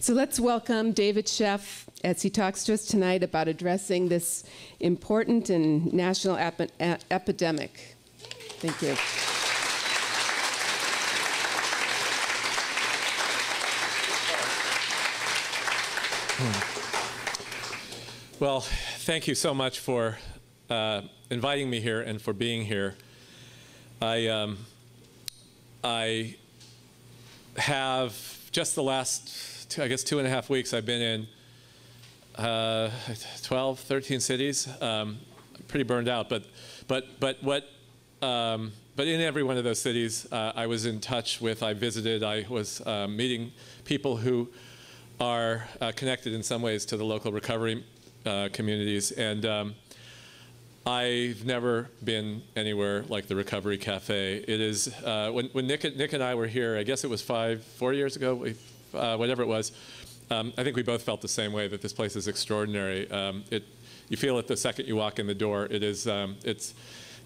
So let's welcome David Sheff as he talks to us tonight about addressing this important and national epidemic. Thank you. Well, thank you so much for inviting me here and for being here. I have just the last, I guess, 2.5 weeks, I've been in 12, 13 cities. Pretty burned out, but in every one of those cities, I was in touch with, I visited, I was meeting people who are connected in some ways to the local recovery communities, and I've never been anywhere like the Recovery Cafe. It is, when Nick and I were here, I guess it was 4 years ago, whatever it was, I think we both felt the same way, that this place is extraordinary. You feel it the second you walk in the door. It is, it's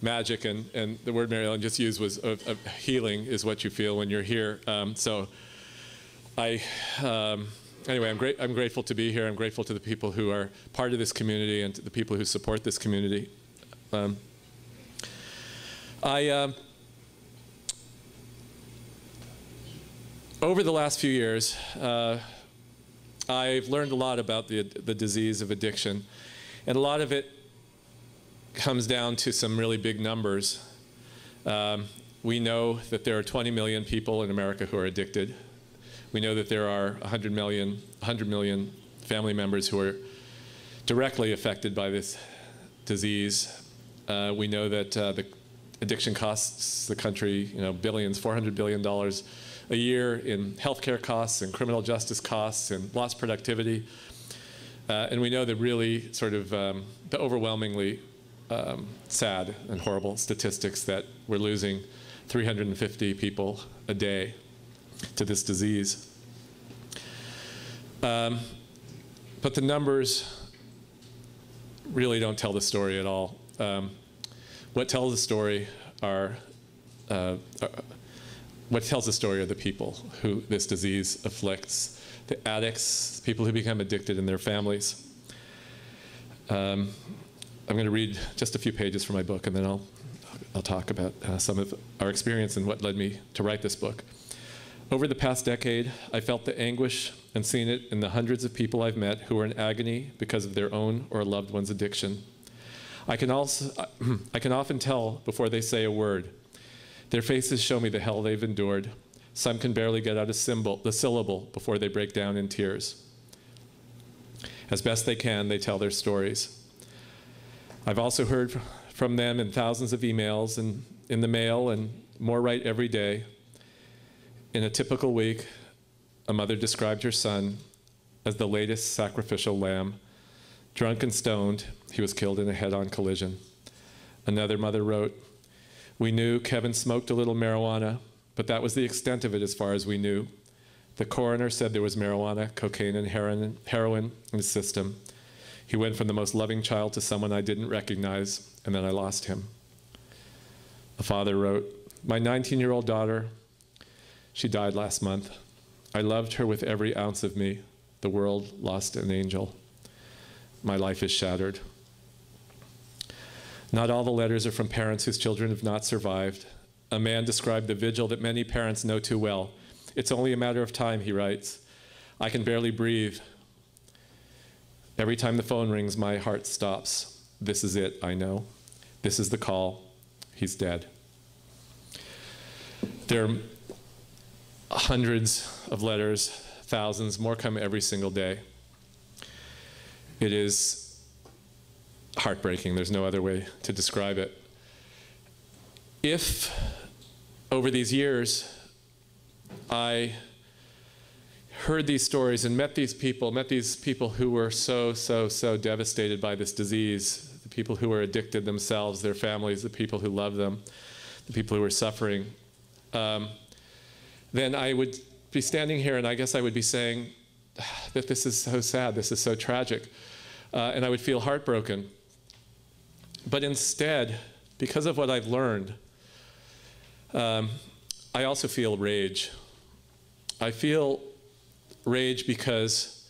magic, and the word Mary Ellen just used was healing is what you feel when you're here. Anyway, I'm grateful to be here. I'm grateful to the people who are part of this community and to the people who support this community. Over the last few years, I've learned a lot about the disease of addiction, and a lot of it comes down to some really big numbers. We know that there are 20 million people in America who are addicted. We know that there are 100 million family members who are directly affected by this disease. We know that the addiction costs the country, billions, $400 billion a year in healthcare costs and criminal justice costs and lost productivity. And we know the really sort of the overwhelmingly sad and horrible statistics that we're losing 350 people a day to this disease. But the numbers really don't tell the story at all. What tells the story are the people who this disease afflicts, the addicts, people who become addicted, and their families. I'm going to read just a few pages from my book, and then I'll talk about some of our experience and what led me to write this book. Over the past decade, I felt the anguish and seen it in the hundreds of people I've met who are in agony because of their own or a loved one's addiction. I can often tell before they say a word. Their faces show me the hell they've endured. Some can barely get out the syllable before they break down in tears. As best they can, they tell their stories. I've also heard from them in thousands of emails and in the mail, and more write every day. In a typical week, a mother described her son as the latest sacrificial lamb. Drunk and stoned, he was killed in a head-on collision. Another mother wrote, "We knew Kevin smoked a little marijuana, but that was the extent of it as far as we knew. The coroner said there was marijuana, cocaine, and heroin in his system. He went from the most loving child to someone I didn't recognize, and then I lost him." A father wrote, "My 19-year-old daughter, she died last month. I loved her with every ounce of me. The world lost an angel. My life is shattered." Not all the letters are from parents whose children have not survived. A man described the vigil that many parents know too well. "It's only a matter of time," he writes. "I can barely breathe. Every time the phone rings, my heart stops. This is it, I know. This is the call. He's dead." There are hundreds of letters, thousands, more come every single day. It is heartbreaking. There's no other way to describe it. If, over these years, I heard these stories and met these people who were so devastated by this disease, the people who were addicted themselves, their families, the people who love them, the people who were suffering, then I would be standing here and I guess I would be saying that this is so sad, this is so tragic, and I would feel heartbroken. But instead, because of what I've learned, I also feel rage. I feel rage because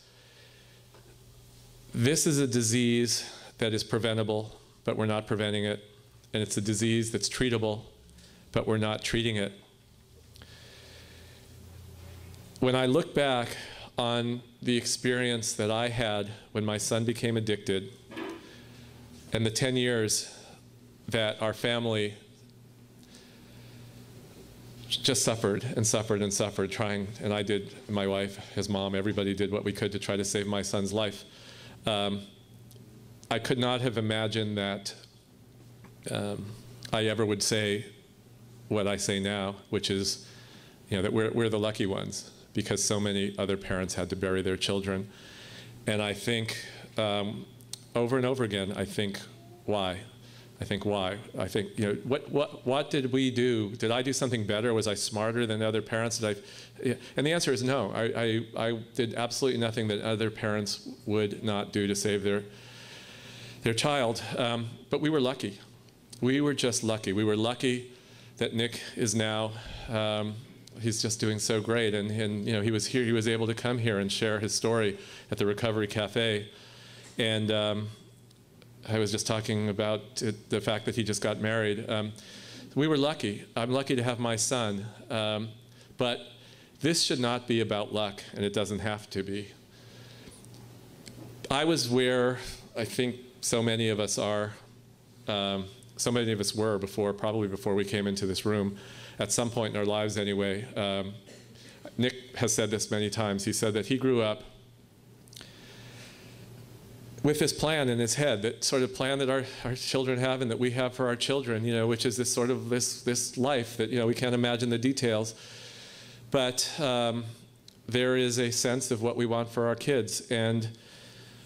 this is a disease that is preventable, but we're not preventing it. And it's a disease that's treatable, but we're not treating it. When I look back on the experience that I had when my son became addicted, and the 10 years that our family just suffered and suffered and suffered trying, and I did, my wife, his mom, everybody did what we could to try to save my son's life. I could not have imagined that I ever would say what I say now, which is, that we're the lucky ones, because so many other parents had to bury their children. And I think over and over again, I think, why? I think, why? I think, what did we do? Did I do something better? Was I smarter than other parents? And the answer is no. I did absolutely nothing that other parents would not do to save their child. But we were lucky. We were just lucky. We were lucky that Nick is now, he's just doing so great. And he was here, he was able to come here and share his story at the Recovery Cafe. And I was just talking about the fact that he just got married. We were lucky. I'm lucky to have my son. But this should not be about luck, and it doesn't have to be. I was where I think so many of us are, so many of us were probably before we came into this room, at some point in our lives anyway. Nick has said this many times. He said that he grew up with this plan in his head, that sort of plan that our children have and that we have for our children, which is this sort of this life that, we can't imagine the details. But there is a sense of what we want for our kids. And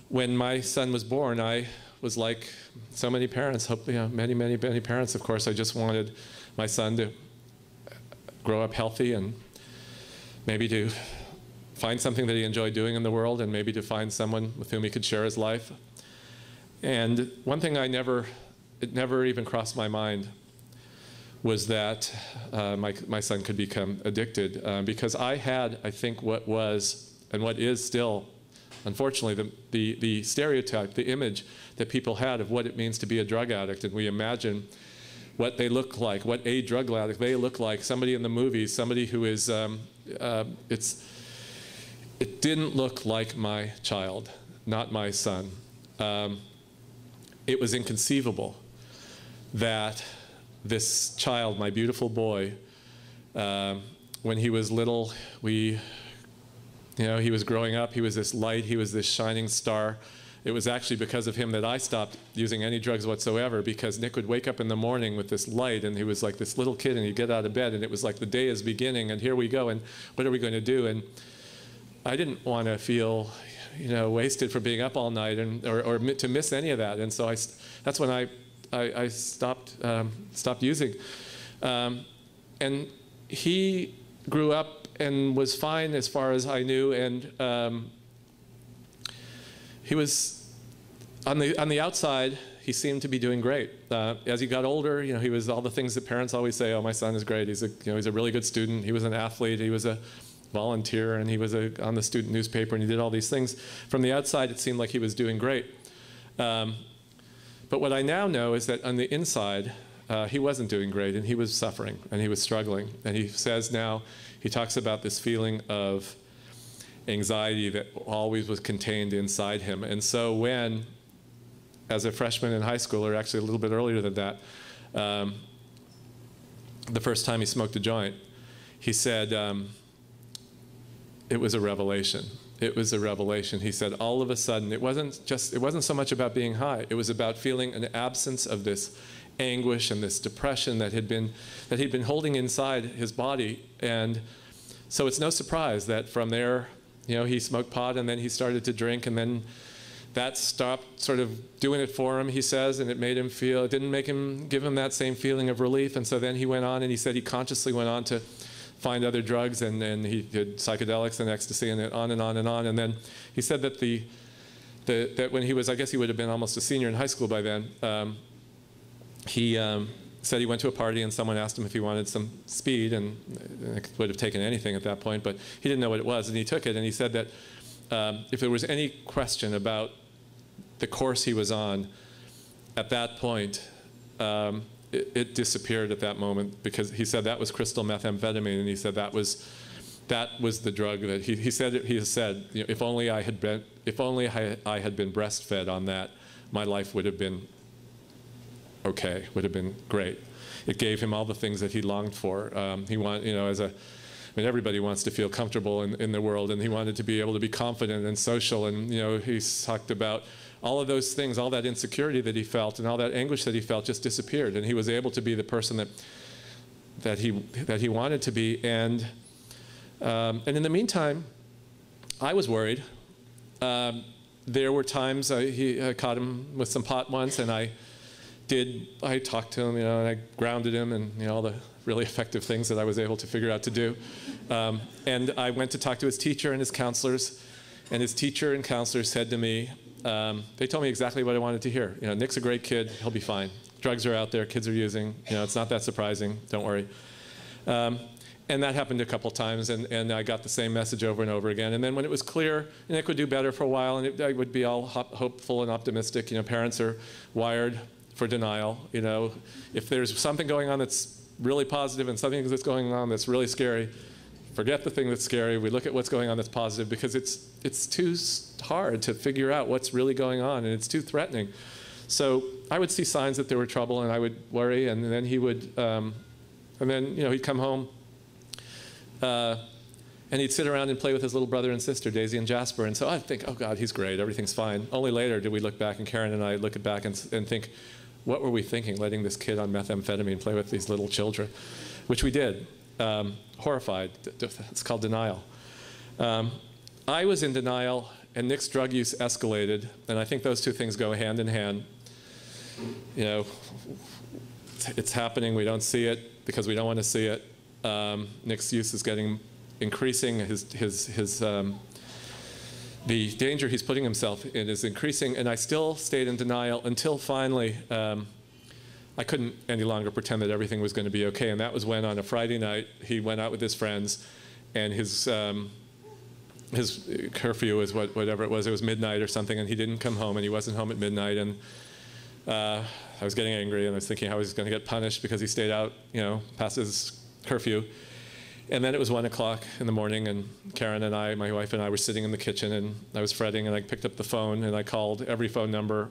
when my son was born, I was like so many parents, many, many, many parents, of course. I just wanted my son to grow up healthy and maybe to find something that he enjoyed doing in the world, and maybe to find someone with whom he could share his life. And one thing it never even crossed my mind was that my son could become addicted, because I had, I think, what was and what is still, unfortunately, the stereotype, the image that people had of what it means to be a drug addict. And we imagine what they look like, what a drug addict they look like, somebody in the movies, somebody who is, it didn't look like my child, not my son. It was inconceivable that this child, my beautiful boy, when he was little, he was growing up, he was this light, he was this shining star. It was actually because of him that I stopped using any drugs whatsoever, because Nick would wake up in the morning with this light, and he was like this little kid, and he'd get out of bed, and it was like the day is beginning, and here we go, and what are we going to do? And I didn't want to feel, wasted for being up all night or to miss any of that. And so that's when I stopped using. And he grew up and was fine as far as I knew. And he was on the outside. He seemed to be doing great. As he got older, he was all the things that parents always say. Oh, my son is great. He's a really good student. He was an athlete. He was a volunteer, and he was on the student newspaper, and he did all these things. From the outside, it seemed like he was doing great. But what I now know is that on the inside, he wasn't doing great, and he was suffering, and he was struggling. And he says now, he talks about this feeling of anxiety that always was contained inside him. And so when, as a freshman in high school, or actually a little bit earlier than that, the first time he smoked a joint, he said, it was a revelation. It was a revelation. He said, all of a sudden, it wasn't so much about being high. It was about feeling an absence of this anguish and this depression that he'd been holding inside his body. And so it's no surprise that from there, he smoked pot, and then he started to drink, and then that stopped sort of doing it for him, he says, and it didn't give him that same feeling of relief. And so then he went on, and he said he consciously went on to find other drugs, and he did psychedelics and ecstasy, and on and on and on. And then he said that that when he was, I guess he would have been almost a senior in high school by then, he said he went to a party and someone asked him if he wanted some speed, and it would have taken anything at that point, but he didn't know what it was, and he took it, and he said that if there was any question about the course he was on, at that point, it disappeared at that moment, because he said that was crystal methamphetamine, and he said that was the drug that he has said, you know, if only I had been breastfed on that, my life would have been okay, would have been great. It gave him all the things that he longed for. He wanted, you know, everybody wants to feel comfortable in the world, and he wanted to be able to be confident and social, and, you know, he's talked about all of those things, all that insecurity that he felt and all that anguish that he felt just disappeared, and he was able to be the person that he wanted to be. And in the meantime, I was worried. There were times I caught him with some pot once, and I talked to him, you know, and I grounded him, and, you know, all the really effective things that I was able to figure out to do. And I went to talk to his teacher and his counselors, and his teacher and counselors said to me, they told me exactly what I wanted to hear. You know, Nick's a great kid, he'll be fine. Drugs are out there, kids are using, you know, it's not that surprising, don't worry. And that happened a couple times, and I got the same message over and over again. And then when it was clear Nick would do better for a while, and I would be all hopeful and optimistic, you know, parents are wired for denial. You know, if there's something going on that's really positive and something that's going on that's really scary, forget the thing that's scary. We look at what's going on that's positive, because it's too hard to figure out what's really going on, and it's too threatening. So I would see signs that there were trouble, and I would worry, and then he would, and then, you know, he'd come home, and he'd sit around and play with his little brother and sister, Daisy and Jasper. And so I'd think, oh God, he's great, everything's fine. Only later did we look back, and Karen and I look back and think, what were we thinking, letting this kid on methamphetamine play with these little children? Which we did, horrified. It's called denial. I was in denial, and Nick's drug use escalated, and I think those two things go hand in hand. You know, it's happening, we don't see it because we don't want to see it. Nick's use is increasing. The danger he's putting himself in is increasing, and I still stayed in denial until finally I couldn't any longer pretend that everything was going to be okay. And that was when, on a Friday night, he went out with his friends, and his curfew was whatever it was midnight or something, and he didn't come home, and he wasn't home at midnight, and I was getting angry, and I was thinking how he was going to get punished because he stayed out, you know, past his curfew. And then it was 1 o'clock in the morning, and Karen and I, my wife and I, were sitting in the kitchen, and I was fretting, and I picked up the phone, and I called every phone number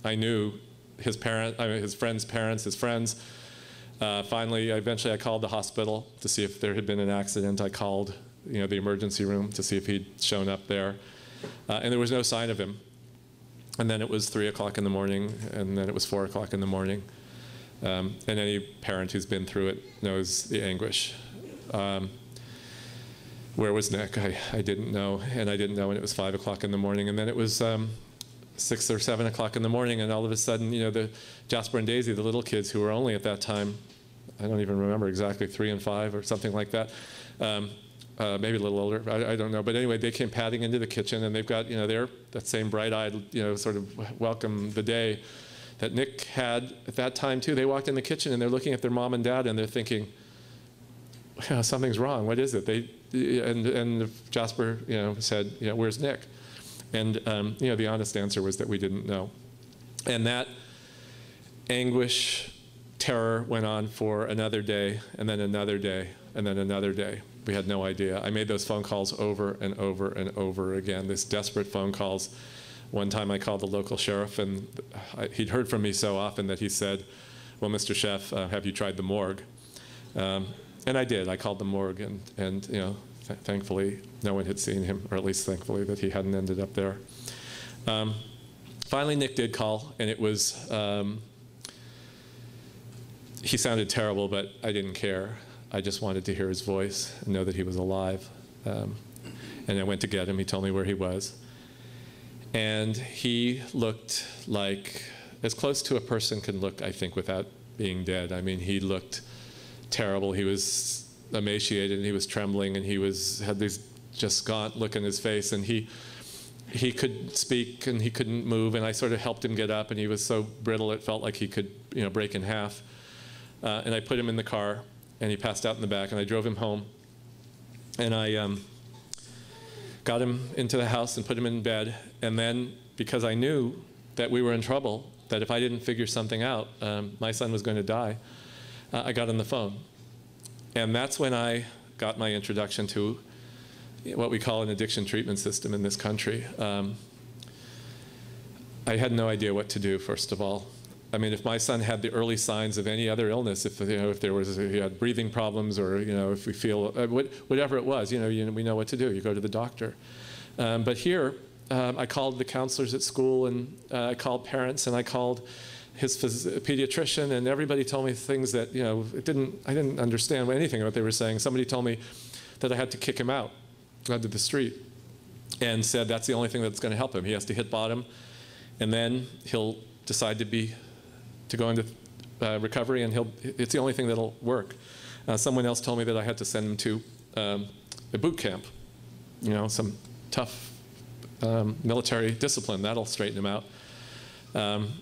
I knew, his friends' parents, his friends. Eventually I called the hospital to see if there had been an accident. I called, you know, the emergency room to see if he'd shown up there. And there was no sign of him. And then it was 3 o'clock in the morning, and then it was 4 o'clock in the morning. And any parent who's been through it knows the anguish. Where was Nick? I didn't know, and I didn't know when it was 5 o'clock in the morning, and then it was 6 or 7 o'clock in the morning, and all of a sudden, you know, the Jasper and Daisy, the little kids who were only at that time, I don't even remember exactly, 3 and 5 or something like that, maybe a little older, I don't know, but anyway, they came padding into the kitchen, and they've got, you know, that same bright-eyed, you know, sort of welcome the day that Nick had at that time too. They walked in the kitchen, and they're looking at their mom and dad, and they're thinking, yeah, something's wrong. What is it? And Jasper, you know, said, you know, where's Nick? And you know, the honest answer was that we didn't know. And that anguish, terror went on for another day, and then another day, and then another day. We had no idea. I made those phone calls over and over and over again, these desperate phone calls. One time I called the local sheriff, and he'd heard from me so often that he said, well, Mr. Sheff, have you tried the morgue? And I did. I called the morgue, and you know, thankfully no one had seen him, or at least thankfully that he hadn't ended up there. Finally, Nick did call, and it was, he sounded terrible, but I didn't care. I just wanted to hear his voice and know that he was alive. And I went to get him. He told me where he was. And he looked like, as close to a person can look, I think, without being dead. I mean, he looked terrible. He was emaciated, and he was trembling, and he had this just gaunt look in his face, and he could speak, and he couldn't move, and I sort of helped him get up, and he was so brittle it felt like he could, you know, break in half. and I put him in the car, and he passed out in the back, and I drove him home. And I got him into the house and put him in bed. And then, because I knew that we were in trouble, that if I didn't figure something out, my son was going to die, I got on the phone. And that's when I got my introduction to what we call an addiction treatment system in this country. I had no idea what to do, first of all. I mean, if my son had the early signs of any other illness, if there was, he had breathing problems, or if we feel whatever it was, we know what to do. You go to the doctor. But here, I called the counselors at school, and I called parents, and I called his pediatrician, and everybody told me things that I didn't understand anything of what they were saying. Somebody told me that I had to kick him out onto the street, and said that's the only thing that's going to help him. He has to hit bottom, and then he'll decide to go into recovery, and it's the only thing that'll work. Someone else told me that I had to send him to a boot camp, some tough military discipline. That'll straighten him out.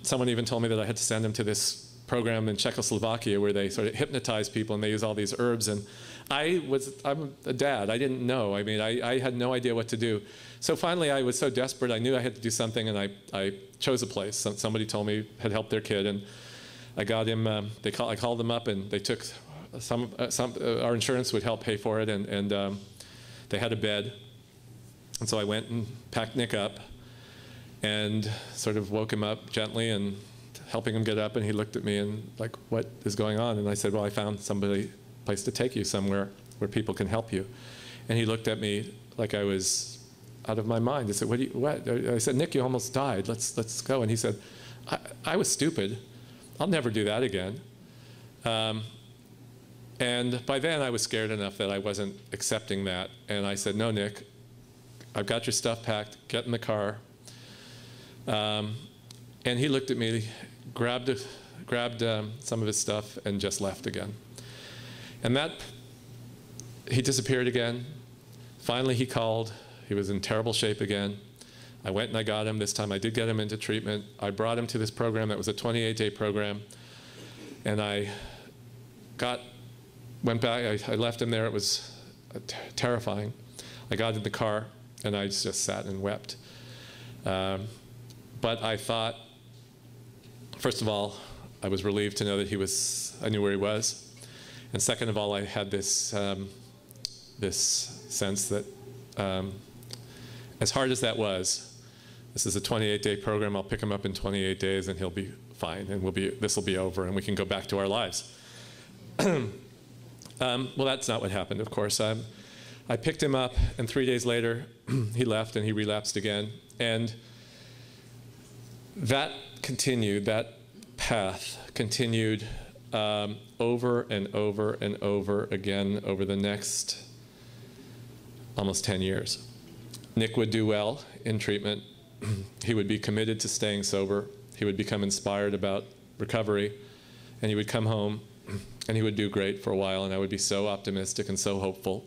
Someone even told me that I had to send him to this program in Czechoslovakia where they sort of hypnotize people, and they use all these herbs. And I'm a dad. I didn't know. I mean, I had no idea what to do. So finally, I was so desperate, I knew I had to do something, and I chose a place. Somebody told me had helped their kid, and I got him. I called them up, and they took our insurance would help pay for it, and they had a bed. And so I went and packed Nick up, and sort of woke him up gently and helping him get up. And he looked at me and like, "What is going on?" And I said, "Well, I found place to take you somewhere where people can help you." And he looked at me like I was out of my mind. I said, "What?" I said, "Nick, you almost died. Let's go." And he said, I was stupid. I'll never do that again." And by then I was scared enough that I wasn't accepting that. And I said, "No, Nick, I've got your stuff packed. Get in the car." And he looked at me, grabbed some of his stuff, and just left again. And he disappeared again. Finally, he called. He was in terrible shape again. I went and I got him. This time I did get him into treatment. I brought him to this program that was a 28-day program. And I went back. I left him there. It was terrifying. I got in the car, and I just sat and wept. But I thought, first of all, I was relieved to know that I knew where he was. And second of all, I had this sense that as hard as that was, this is a 28-day program. I'll pick him up in 28 days, and he'll be fine, and this will be over, and we can go back to our lives. Well, that's not what happened, of course. I picked him up, and 3 days later, he left, and he relapsed again. And that path continued over and over and over again over the next almost 10 years. Nick would do well in treatment. He would be committed to staying sober. He would become inspired about recovery, and he would come home, and he would do great for a while, and I would be so optimistic and so hopeful.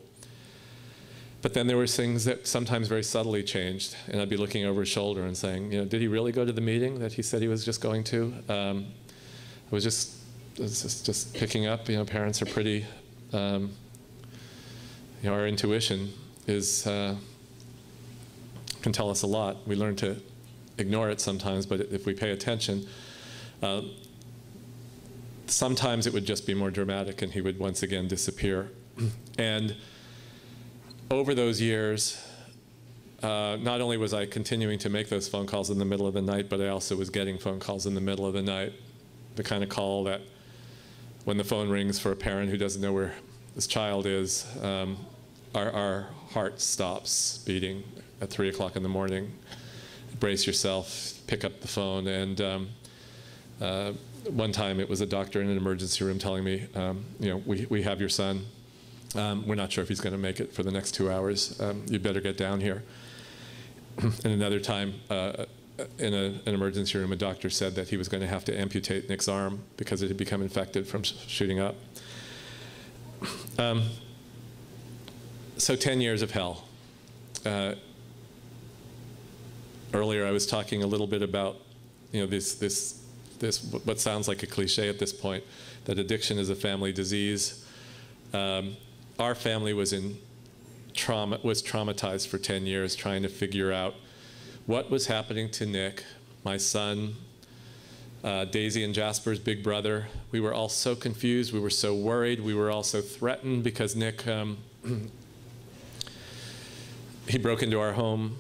But then there were things that sometimes very subtly changed, and I'd be looking over his shoulder and saying, did he really go to the meeting that he said he was just going to? I was just picking up. Parents are pretty. Our intuition can tell us a lot. We learn to ignore it sometimes, but if we pay attention, sometimes it would just be more dramatic, and he would once again disappear. And over those years, not only was I continuing to make those phone calls in the middle of the night, but I also was getting phone calls in the middle of the night, the kind of call that when the phone rings for a parent who doesn't know where his child is, our heart stops beating at 3 o'clock in the morning. Brace yourself, pick up the phone, and one time it was a doctor in an emergency room telling me, we have your son. We're not sure if he's going to make it for the next 2 hours. You'd better get down here. And another time, in an emergency room, a doctor said that he was going to have to amputate Nick's arm because it had become infected from shooting up. So 10 years of hell. Earlier, I was talking a little bit about this this, what sounds like a cliche at this point, that addiction is a family disease. Our family was traumatized for 10 years trying to figure out what was happening to Nick, my son, Daisy and Jasper's big brother. We were all so confused. We were so worried. We were all so threatened because Nick, he broke into our home.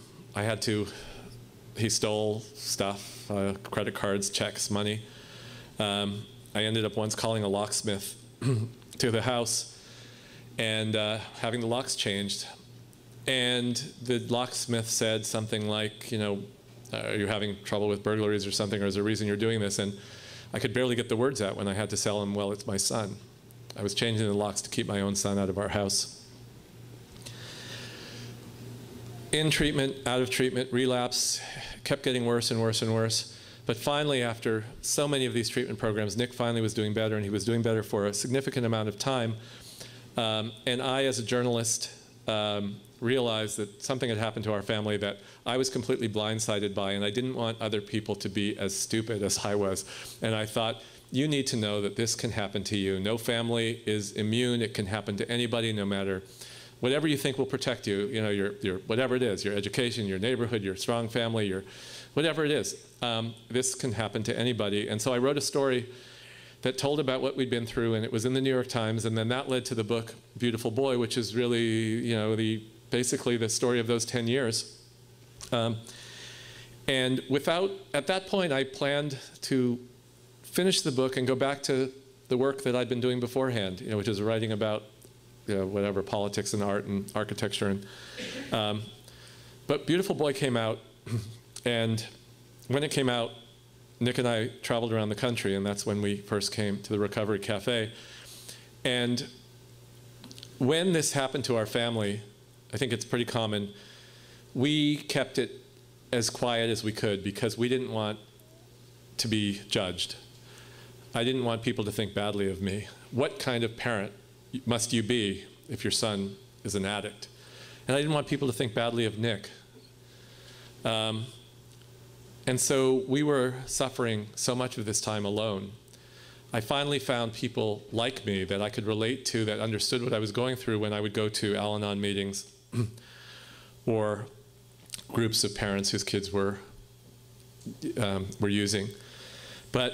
He stole stuff, credit cards, checks, money. I ended up once calling a locksmith to the house and having the locks changed. And the locksmith said something like, you know, are you having trouble with burglaries or something, or is there a reason you're doing this? And I could barely get the words out when I had to tell him, well, it's my son. I was changing the locks to keep my own son out of our house. In treatment, out of treatment, relapse, kept getting worse and worse and worse. But finally, after so many of these treatment programs, Nick finally was doing better, and he was doing better for a significant amount of time. And I, as a journalist, realized that something had happened to our family that I was completely blindsided by, and I didn't want other people to be as stupid as I was. And I thought, you need to know that this can happen to you. No family is immune. It can happen to anybody, no matter whatever you think will protect you, you know, your whatever it is, your education, your neighborhood, your strong family, your whatever it is. This can happen to anybody. And so I wrote a story that told about what we'd been through, and it was in the New York Times, and then that led to the book Beautiful Boy, which is really, you know, basically the story of those 10 years. And at that point, I planned to finish the book and go back to the work that I'd been doing beforehand, you know, which is writing about, you know, whatever, politics and art and architecture. But Beautiful Boy came out, and when it came out, Nick and I traveled around the country, and that's when we first came to the Recovery Cafe. And when this happened to our family, I think it's pretty common, we kept it as quiet as we could because we didn't want to be judged. I didn't want people to think badly of me. What kind of parent must you be if your son is an addict? And I didn't want people to think badly of Nick. And so we were suffering so much of this time alone. I finally found people like me that I could relate to, that understood what I was going through when I would go to Al-Anon meetings or groups of parents whose kids were using. But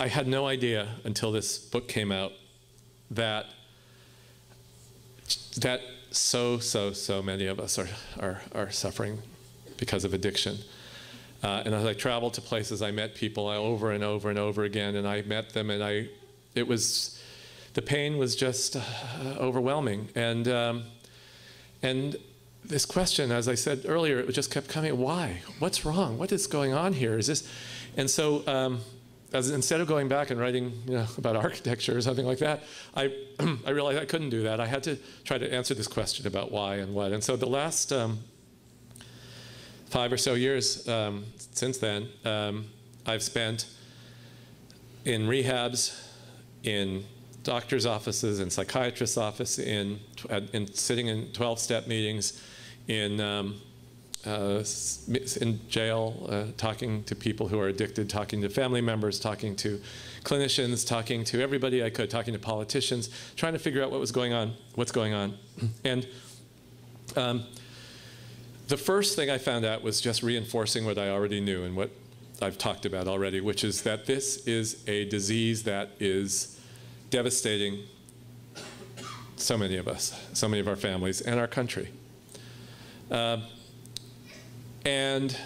I had no idea until this book came out that so many of us are suffering because of addiction. And as I traveled to places, I met people over and over and over again, and I met them, and the pain was just overwhelming. And this question, as I said earlier, it just kept coming. Why? What's wrong? What is going on here? Is this? And so, instead of going back and writing, you know, about architecture or something like that, I realized I couldn't do that. I had to try to answer this question about why and what. And so the last 5 or so years since then, I've spent in rehabs, in doctors' offices, in psychiatrists' offices, in sitting in 12-step meetings, in jail, talking to people who are addicted, talking to family members, talking to clinicians, talking to everybody I could, talking to politicians, trying to figure out what's going on. And the first thing I found out was just reinforcing what I already knew and what I've talked about already, which is that this is a disease that is devastating so many of us, so many of our families, and our country. And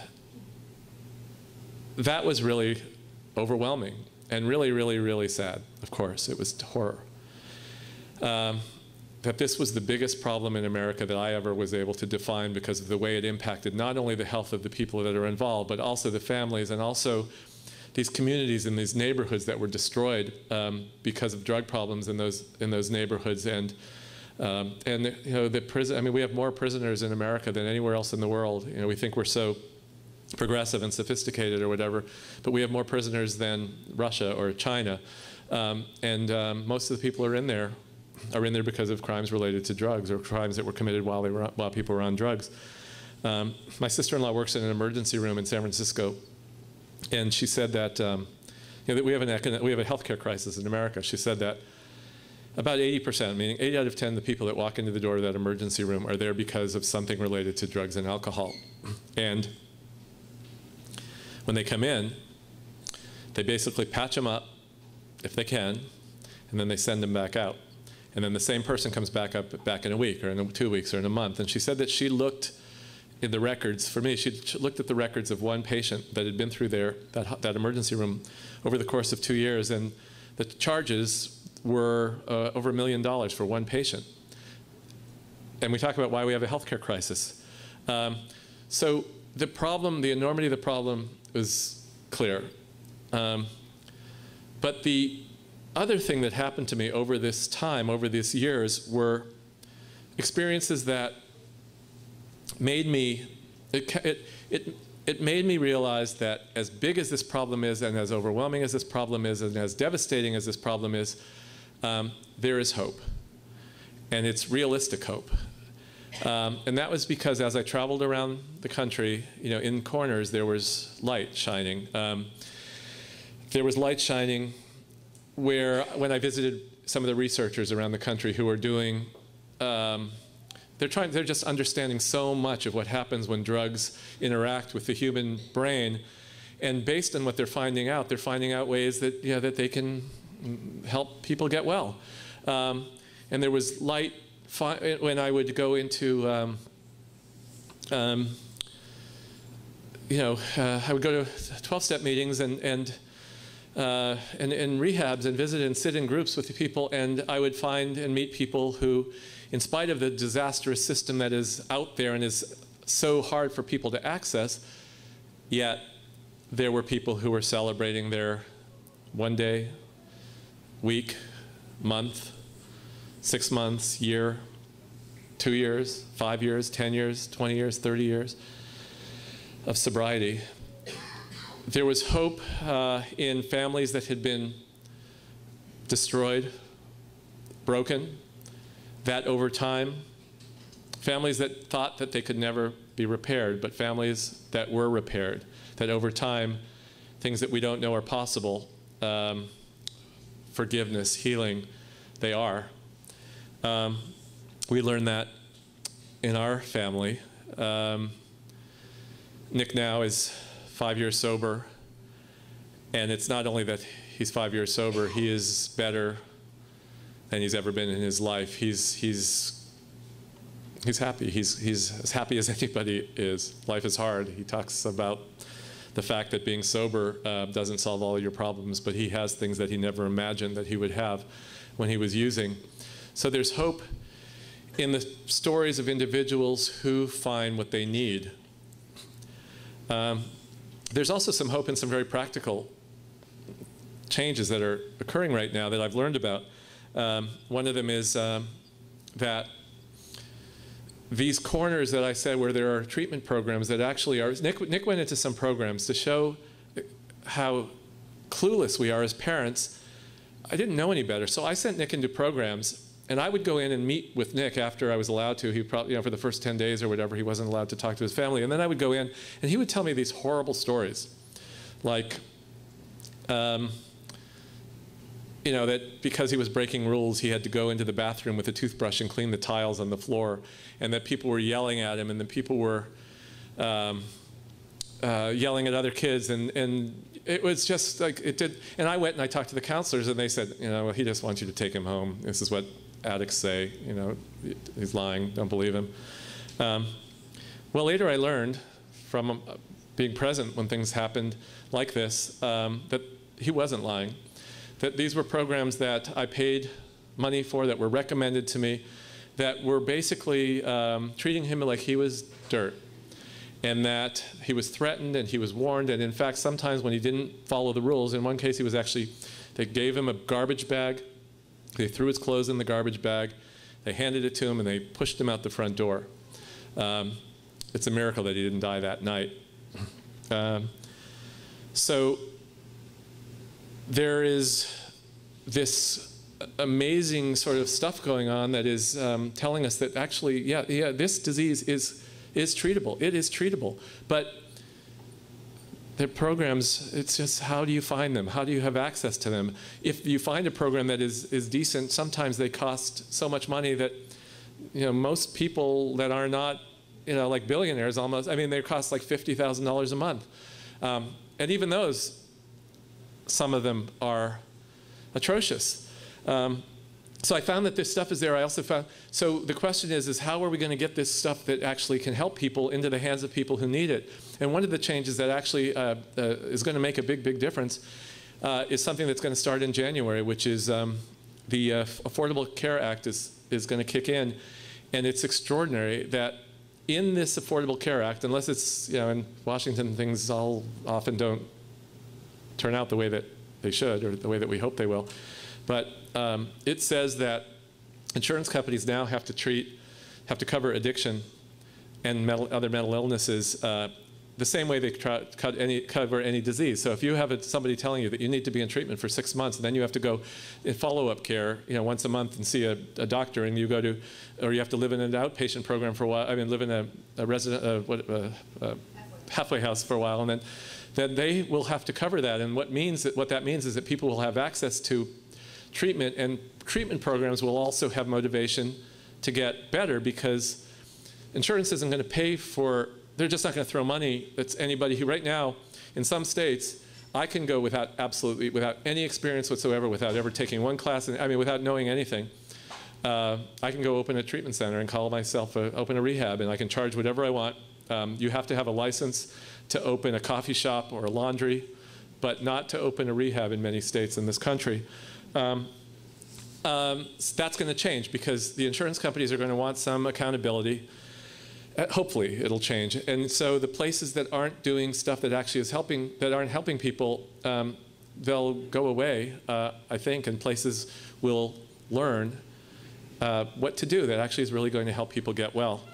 that was really overwhelming and really, really, really sad, of course. It was horror. That this was the biggest problem in America that I ever was able to define because of the way it impacted not only the health of the people that are involved, but also the families and also these communities and these neighborhoods that were destroyed because of drug problems in those neighborhoods. And you know, the prison. I mean, we have more prisoners in America than anywhere else in the world. You know, we think we're so progressive and sophisticated or whatever, but we have more prisoners than Russia or China. Most of the people are in there because of crimes related to drugs or crimes that were committed while people were on drugs. My sister-in-law works in an emergency room in San Francisco, and she said that you that we have a healthcare crisis in America. She said that about 80%, meaning 8 out of 10 of the people that walk into the door of that emergency room are there because of something related to drugs and alcohol. And when they come in, they basically patch them up, if they can, and then they send them back out. And then the same person comes back in a week, or in 2 weeks, or in a month. And she said that she looked in the records, for me, she looked at the records of one patient that had been through that emergency room over the course of 2 years, and the charges were over $1 million for one patient. And we talk about why we have a healthcare crisis. So the problem, the enormity of the problem is clear. But the other thing that happened to me over this time, over these years, were experiences that made me, it made me realize that as big as this problem is, and as overwhelming as this problem is, and as devastating as this problem is, there is hope. And it's realistic hope. And that was because as I traveled around the country, in corners there was light shining. There was light shining where, when I visited some of the researchers around the country who are doing, they're just understanding so much of what happens when drugs interact with the human brain. And based on what they're finding out ways that, that they can help people get well. And there was light when I would go into, I would go to 12-step meetings and rehabs and visit and sit in groups with the people, and I would find and meet people who, in spite of the disastrous system that is out there and is so hard for people to access, yet there were people who were celebrating their 1 day, week, month, 6 months, year, 2 years, 5 years, 10 years, 20 years, 30 years of sobriety. There was hope in families that had been destroyed, broken, that over time, families that thought that they could never be repaired, but families that were repaired, that over time, things that we don't know are possible, forgiveness, healing, they are. We learned that in our family. Nick now is 5 years sober, and it's not only that he's 5 years sober, he is better than he's ever been in his life. He's happy. He's as happy as anybody is. Life is hard. He talks about the fact that being sober doesn't solve all your problems, but he has things that he never imagined that he would have when he was using. So there's hope in the stories of individuals who find what they need. There's also some hope in some very practical changes that are occurring right now that I've learned about. One of them is that these corners that I said where there are treatment programs that actually are, Nick went into some programs to show how clueless we are as parents. I didn't know any better, so I sent Nick into programs, and I would go in and meet with Nick after I was allowed to. He probably, for the first 10 days or whatever, he wasn't allowed to talk to his family. And then I would go in, and he would tell me these horrible stories, like, that because he was breaking rules, he had to go into the bathroom with a toothbrush and clean the tiles on the floor, and that people were yelling at him, and that people were yelling at other kids, and it was just like it did. And I went and I talked to the counselors, and they said, well, he just wants you to take him home. This is what addicts say. He's lying. Don't believe him. Well, later I learned from being present when things happened like this that he wasn't lying. That these were programs that I paid money for, that were recommended to me, that were basically treating him like he was dirt, and that he was threatened and he was warned. And in fact, sometimes when he didn't follow the rules, in one case he was actually, they gave him a garbage bag, they threw his clothes in the garbage bag, they handed it to him, and they pushed him out the front door. It's a miracle that he didn't die that night. So there is this amazing sort of stuff going on that is telling us that actually, this disease is treatable. It is treatable. But they're programs, it's just how do you find them? How do you have access to them? If you find a program that is decent, sometimes they cost so much money that most people that are not like billionaires almost, I mean, they cost like $50,000 a month. And even those, some of them are atrocious. So I found that this stuff is there. I also found, so the question is how are we going to get this stuff that actually can help people into the hands of people who need it? And one of the changes that actually is going to make a big, big difference is something that's going to start in January, which is the Affordable Care Act is going to kick in. And it's extraordinary that in this Affordable Care Act, unless it's, in Washington, things all often don't turn out the way that they should or the way that we hope they will. But it says that insurance companies now have to cover addiction and other mental illnesses the same way they cover any disease. So if you have somebody telling you that you need to be in treatment for 6 months, and then you have to go in follow-up care, once a month and see a doctor, and you go to, or you have to live in an outpatient program for a while. I mean, live in a halfway house for a while, and then they will have to cover that. And what that means is that people will have access to treatment, and treatment programs will also have motivation to get better because insurance isn't going to pay for, they're just not going to throw money. That's anybody who right now, in some states, I can go without any experience whatsoever, without ever taking one class, without knowing anything. I can go open a treatment center and call myself open a rehab, and I can charge whatever I want. You have to have a license to open a coffee shop or a laundry, but not to open a rehab in many states in this country. That's going to change because the insurance companies are going to want some accountability. Hopefully it'll change. And so the places that aren't doing stuff that actually is helping, that aren't helping people, they'll go away, I think, and places will learn what to do that actually is really going to help people get well.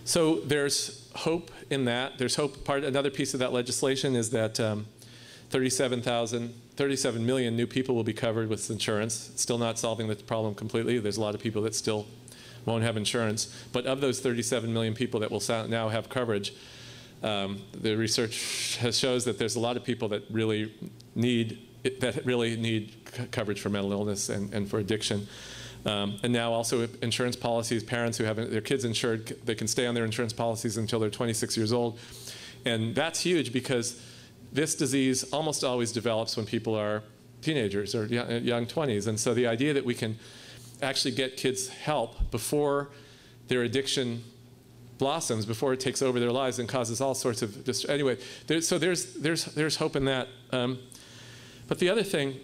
So there's hope in that. There's hope. Another piece of that legislation is that 37 million new people will be covered with insurance. It's still not solving the problem completely. There's a lot of people that still won't have insurance. But of those 37 million people that will now have coverage, the research shows that there's a lot of people that really need coverage for mental illness and for addiction. And now also insurance policies, parents who have their kids insured, they can stay on their insurance policies until they're 26 years old. And that's huge because this disease almost always develops when people are teenagers or young 20s. And so the idea that we can actually get kids help before their addiction blossoms, before it takes over their lives and causes all sorts of anyway, so there's hope in that. But the other thing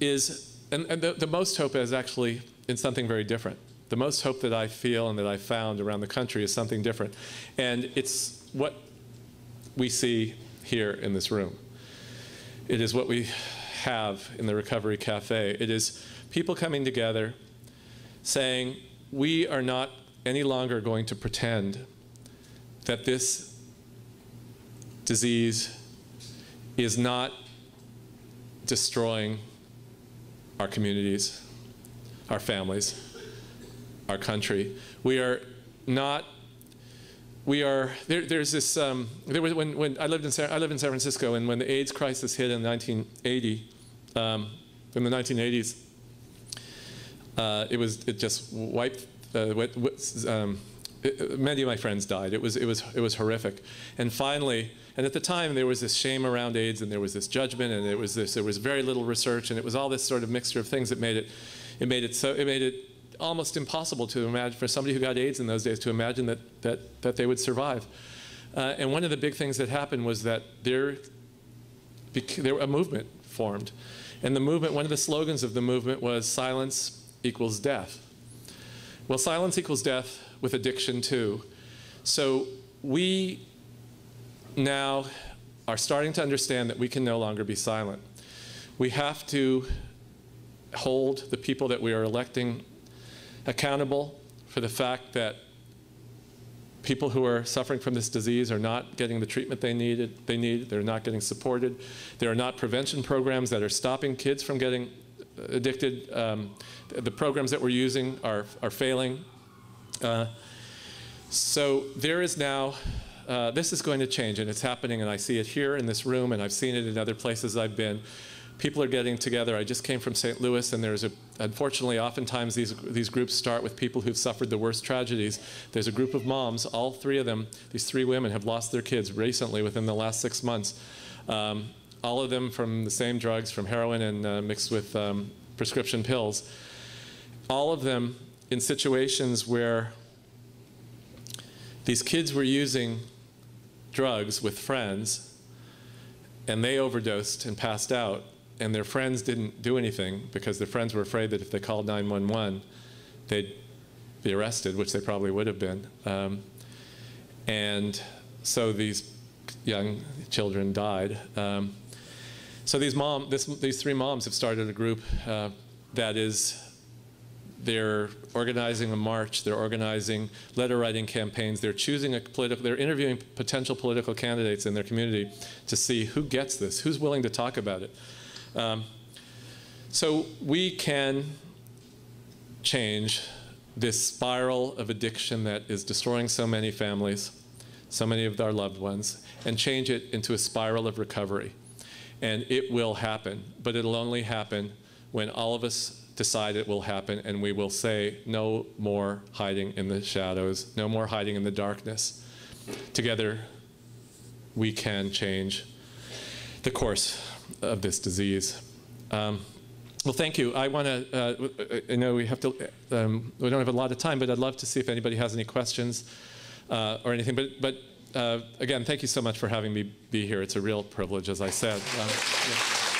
is, and the most hope is actually in something very different. The most hope that I feel and that I found around the country is something different. And it's what we see here in this room. It is what we have in the Recovery Cafe. It is people coming together saying, we are not any longer going to pretend that this disease is not destroying our communities, our families, our country. We are not. There's this. There was when I lived in San Francisco, and when the AIDS crisis hit in 1980, in the 1980s, it just wiped. Many of my friends died. It was horrific, and finally. And at the time, there was this shame around AIDS, and there was this judgment, and there was very little research, and it was all this sort of mixture of things that made it almost impossible to imagine for somebody who got AIDS in those days to imagine that they would survive. And one of the big things that happened was that a movement formed, and the movement. One of the slogans of the movement was "Silence equals death." Well, silence equals death with addiction too. So we now are starting to understand that we can no longer be silent. We have to hold the people that we are electing accountable for the fact that people who are suffering from this disease are not getting the treatment they need, they're not getting supported. There are not prevention programs that are stopping kids from getting addicted. The programs that we're using are failing. So there is now this is going to change, and it's happening, and I see it here in this room, and I've seen it in other places I've been. People are getting together. I just came from St. Louis, and unfortunately, oftentimes these groups start with people who've suffered the worst tragedies. There's a group of moms, all three of them, these three women have lost their kids recently within the last 6 months. All of them from the same drugs, from heroin and mixed with prescription pills. All of them in situations where these kids were using drugs with friends, and they overdosed and passed out, and their friends didn't do anything because their friends were afraid that if they called 911, they'd be arrested, which they probably would have been. And so these young children died. So these three moms have started a group they're organizing a march, they're organizing letter writing campaigns, they're interviewing potential political candidates in their community to see who gets this, who's willing to talk about it. So we can change this spiral of addiction that is destroying so many families, so many of our loved ones, and change it into a spiral of recovery. And it will happen, but it'll only happen when all of us decide it will happen, and we will say, no more hiding in the shadows, no more hiding in the darkness. Together, we can change the course of this disease. Well, thank you. I want to, I know we don't have a lot of time, but I'd love to see if anybody has any questions or anything. But again, thank you so much for having me be here. It's a real privilege, as I said. Yeah.